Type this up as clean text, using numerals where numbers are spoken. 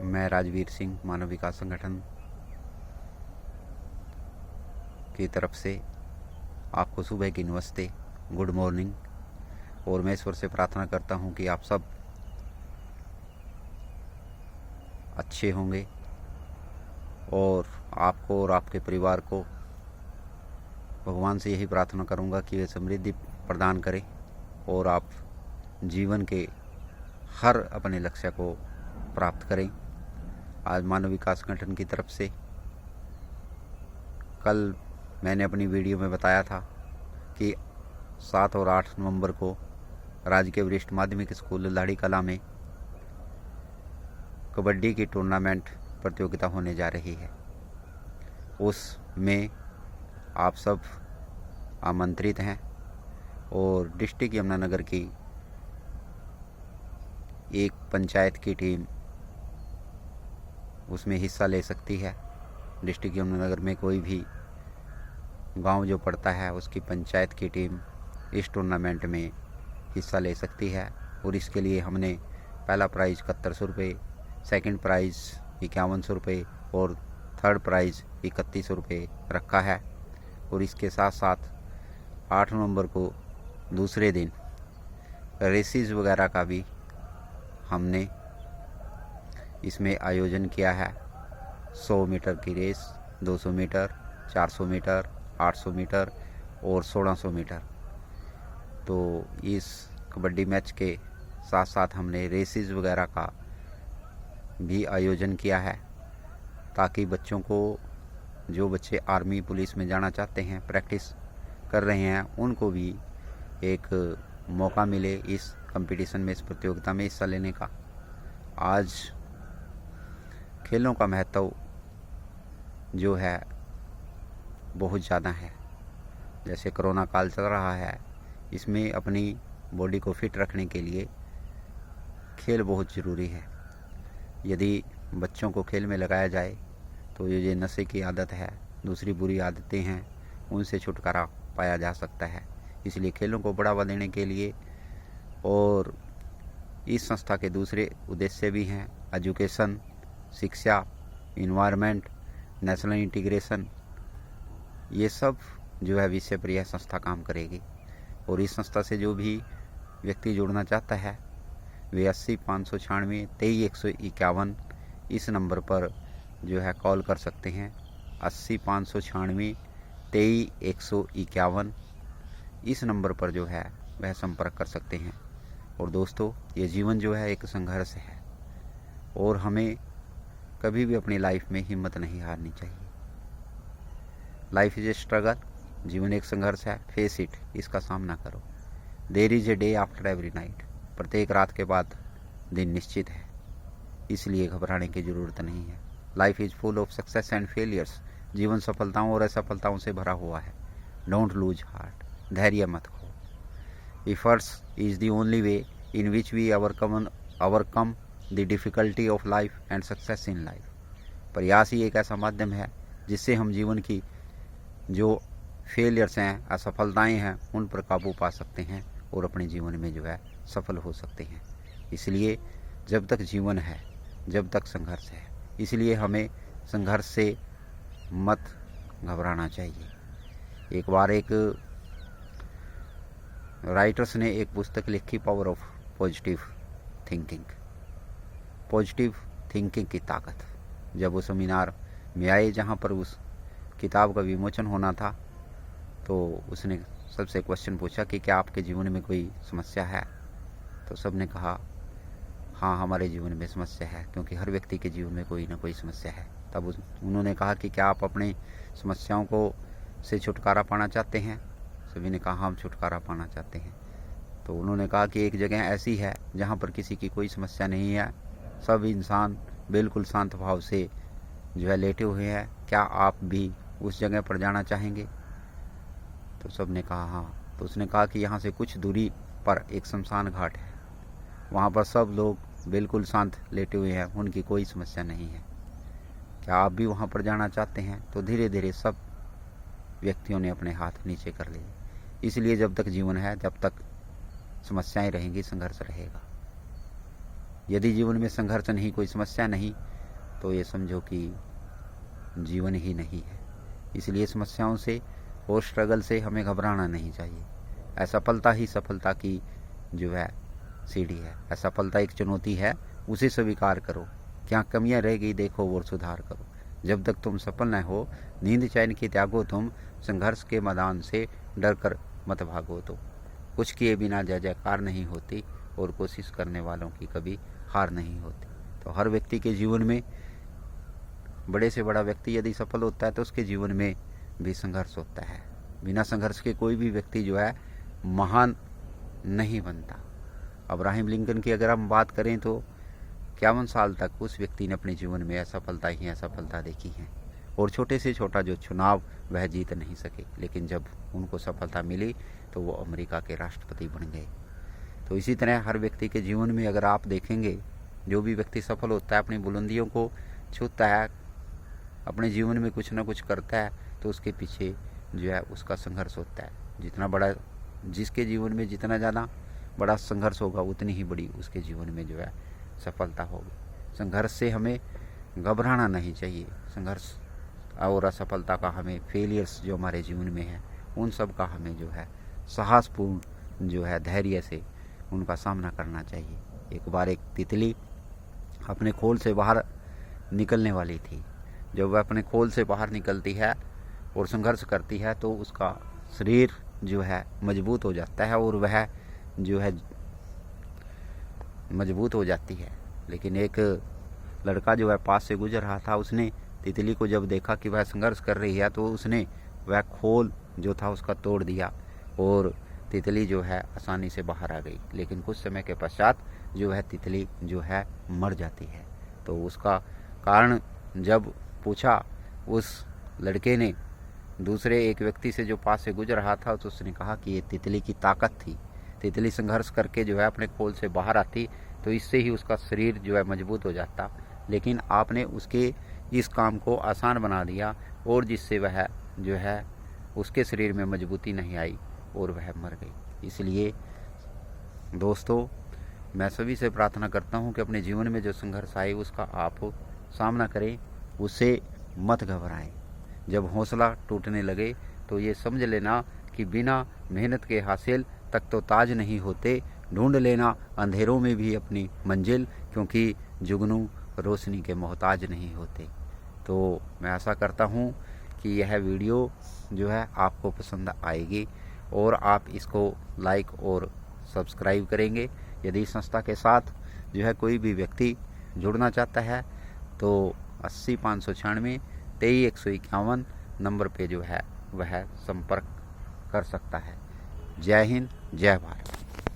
मैं राजवीर सिंह मानव विकास संगठन की तरफ से आपको सुबह की नमस्ते, गुड मॉर्निंग। और मैं ईश्वर से प्रार्थना करता हूं कि आप सब अच्छे होंगे और आपको और आपके परिवार को भगवान से यही प्रार्थना करूंगा कि वे समृद्धि प्रदान करें और आप जीवन के हर अपने लक्ष्य को प्राप्त करें। आज मानव विकास संगठन की तरफ से कल मैंने अपनी वीडियो में बताया था कि 7 और 8 नवंबर को राजकीय वरिष्ठ माध्यमिक स्कूल लाड़ी कला में कबड्डी की टूर्नामेंट प्रतियोगिता होने जा रही है। उसमें आप सब आमंत्रित हैं और डिस्ट्रिक्ट यमुनानगर की एक पंचायत की टीम उसमें हिस्सा ले सकती है। डिस्ट्रिक्ट यमुनानगर में कोई भी गांव जो पड़ता है उसकी पंचायत की टीम इस टूर्नामेंट में हिस्सा ले सकती है। और इसके लिए हमने पहला प्राइज़ 7100 रुपये, सेकेंड प्राइज़ 5100 रुपये और थर्ड प्राइज़ 3100 रुपये रखा है। और इसके साथ साथ 8 नवंबर को दूसरे दिन रेसेस वगैरह का भी हमने इसमें आयोजन किया है। 100 मीटर की रेस, 200 मीटर, 400 मीटर, 800 मीटर और 1600 मीटर। तो इस कबड्डी मैच के साथ साथ हमने रेसेस वगैरह का भी आयोजन किया है ताकि बच्चों को, जो बच्चे आर्मी पुलिस में जाना चाहते हैं, प्रैक्टिस कर रहे हैं, उनको भी एक मौका मिले इस कंपटीशन में, इस प्रतियोगिता में हिस्सा लेने का। आज खेलों का महत्व जो है बहुत ज़्यादा है। जैसे कोरोना काल चल रहा है, इसमें अपनी बॉडी को फिट रखने के लिए खेल बहुत ज़रूरी है। यदि बच्चों को खेल में लगाया जाए तो ये नशे की आदत है, दूसरी बुरी आदतें हैं, उनसे छुटकारा पाया जा सकता है। इसलिए खेलों को बढ़ावा देने के लिए, और इस संस्था के दूसरे उद्देश्य भी हैं, एजुकेशन, शिक्षा, इन्वायरमेंट, नेशनल इंटीग्रेशन, ये सब जो है विषय पर यह संस्था काम करेगी। और इस संस्था से जो भी व्यक्ति जुड़ना चाहता है वे 80 596 23 151 इस नंबर पर जो है कॉल कर सकते हैं। 80 596 23 151 इस नंबर पर जो है वह संपर्क कर सकते हैं। और दोस्तों, ये जीवन जो है एक संघर्ष है और हमें कभी भी अपनी लाइफ में हिम्मत नहीं हारनी चाहिए। लाइफ इज ए स्ट्रगल, जीवन एक संघर्ष है। फेस इट, इसका सामना करो। There is a day after every night, प्रत्येक रात के बाद दिन निश्चित है, इसलिए घबराने की ज़रूरत नहीं है। Life is full of success and failures, जीवन सफलताओं और असफलताओं से भरा हुआ है। डोंट लूज हार्ट, धैर्य मत खो। Efforts is the only way in which we overcome the difficulty of life and success in life. प्रयास ही एक ऐसा माध्यम है जिससे हम जीवन की जो फेलियर्स हैं, असफलताएं हैं, उन पर काबू पा सकते हैं और अपने जीवन में जो है सफल हो सकते हैं। इसलिए जब तक जीवन है, जब तक संघर्ष है, इसलिए हमें संघर्ष से मत घबराना चाहिए। एक बार एक राइटर्स ने एक पुस्तक लिखी, power of positive thinking, positive thinking की ताकत। जब वो सेमिनार में आए जहाँ पर उस किताब का विमोचन होना था, तो उसने सबसे क्वेश्चन पूछा कि क्या आपके जीवन में कोई समस्या है। तो सब ने कहा हाँ, हमारे जीवन में समस्या है, क्योंकि हर व्यक्ति के जीवन में कोई ना कोई समस्या है। तब उन्होंने कहा कि क्या आप अपने समस्याओं को से छुटकारा पाना चाहते हैं। सभी ने कहा हम छुटकारा पाना चाहते हैं। तो उन्होंने कहा कि एक जगह ऐसी है जहाँ पर किसी की कोई समस्या नहीं है, सब इंसान बिल्कुल शांत भाव से जो है लेटे हुए हैं, क्या आप भी उस जगह पर जाना चाहेंगे। तो सब ने कहा हाँ। तो उसने कहा कि यहाँ से कुछ दूरी पर एक शमशान घाट है, वहाँ पर सब लोग बिल्कुल शांत लेटे हुए हैं, उनकी कोई समस्या नहीं है, क्या आप भी वहाँ पर जाना चाहते हैं। तो धीरे धीरे सब व्यक्तियों ने अपने हाथ नीचे कर लिए। इसलिए जब तक जीवन है, जब तक समस्याएं रहेंगी, संघर्ष रहेगा। यदि जीवन में संघर्ष नहीं, कोई समस्या नहीं, तो ये समझो कि जीवन ही नहीं है। इसलिए समस्याओं से और स्ट्रगल से हमें घबराना नहीं चाहिए। असफलता ही सफलता की जो है सीढ़ी है। असफलता एक चुनौती है, उसे स्वीकार करो। क्या कमियां रह गई देखो और सुधार करो। जब तक तुम सफल न हो, नींद चैन की त्यागो तुम, संघर्ष के मैदान से डर कर मत भागो। तो कुछ किए बिना जय जयकार नहीं होती, और कोशिश करने वालों की कभी हार नहीं होती। तो हर व्यक्ति के जीवन में, बड़े से बड़ा व्यक्ति यदि सफल होता है तो उसके जीवन में भी संघर्ष होता है। बिना संघर्ष के कोई भी व्यक्ति जो है महान नहीं बनता। अब्राहम लिंकन की अगर हम बात करें तो 51 साल तक उस व्यक्ति ने अपने जीवन में असफलता ही असफलता देखी है, और छोटे से छोटा जो चुनाव वह जीत नहीं सके। लेकिन जब उनको सफलता मिली तो वो अमेरिका के राष्ट्रपति बन गए। तो इसी तरह हर व्यक्ति के जीवन में अगर आप देखेंगे, जो भी व्यक्ति सफल होता है, अपनी बुलंदियों को छूता है, अपने जीवन में कुछ ना कुछ करता है, तो उसके पीछे जो है उसका संघर्ष होता है। जितना बड़ा, जिसके जीवन में जितना ज़्यादा बड़ा संघर्ष होगा, उतनी ही बड़ी उसके जीवन में जो है सफलता होगी। संघर्ष से हमें घबराना नहीं चाहिए। संघर्ष और असफलता का हमें, फेलियर्स जो हमारे जीवन में है, उन सब का हमें जो है साहसपूर्ण जो है धैर्य से उनका सामना करना चाहिए। एक बार एक तितली अपने खोल से बाहर निकलने वाली थी। जब वह अपने खोल से बाहर निकलती है और संघर्ष करती है तो उसका शरीर जो है मजबूत हो जाता है, और वह जो है मजबूत हो जाती है। लेकिन एक लड़का जो है पास से गुजर रहा था, उसने तितली को जब देखा कि वह संघर्ष कर रही है, तो उसने वह खोल जो था उसका तोड़ दिया, और तितली जो है आसानी से बाहर आ गई। लेकिन कुछ समय के पश्चात जो है तितली जो है मर जाती है। तो उसका कारण जब पूछा उस लड़के ने दूसरे एक व्यक्ति से जो पास से गुजर रहा था, तो उसने कहा कि ये तितली की ताकत थी। तितली संघर्ष करके जो है अपने खोल से बाहर आती, तो इससे ही उसका शरीर जो है मजबूत हो जाता। लेकिन आपने उसके इस काम को आसान बना दिया, और जिससे वह जो है उसके शरीर में मजबूती नहीं आई और वह मर गई। इसलिए दोस्तों, मैं सभी से प्रार्थना करता हूँ कि अपने जीवन में जो संघर्ष आए उसका आप सामना करें, उससे मत घबराएं। जब हौसला टूटने लगे तो ये समझ लेना कि बिना मेहनत के हासिल तक तो ताज नहीं होते। ढूंढ लेना अंधेरों में भी अपनी मंजिल, क्योंकि जुगनू रोशनी के मोहताज नहीं होते। तो मैं आशा करता हूँ कि यह वीडियो जो है आपको पसंद आएगी, और आप इसको लाइक और सब्सक्राइब करेंगे। यदि इस संस्था के साथ जो है कोई भी व्यक्ति जुड़ना चाहता है तो 80 596 23 151 नंबर पे जो है वह संपर्क कर सकता है। जय हिंद, जय भारत।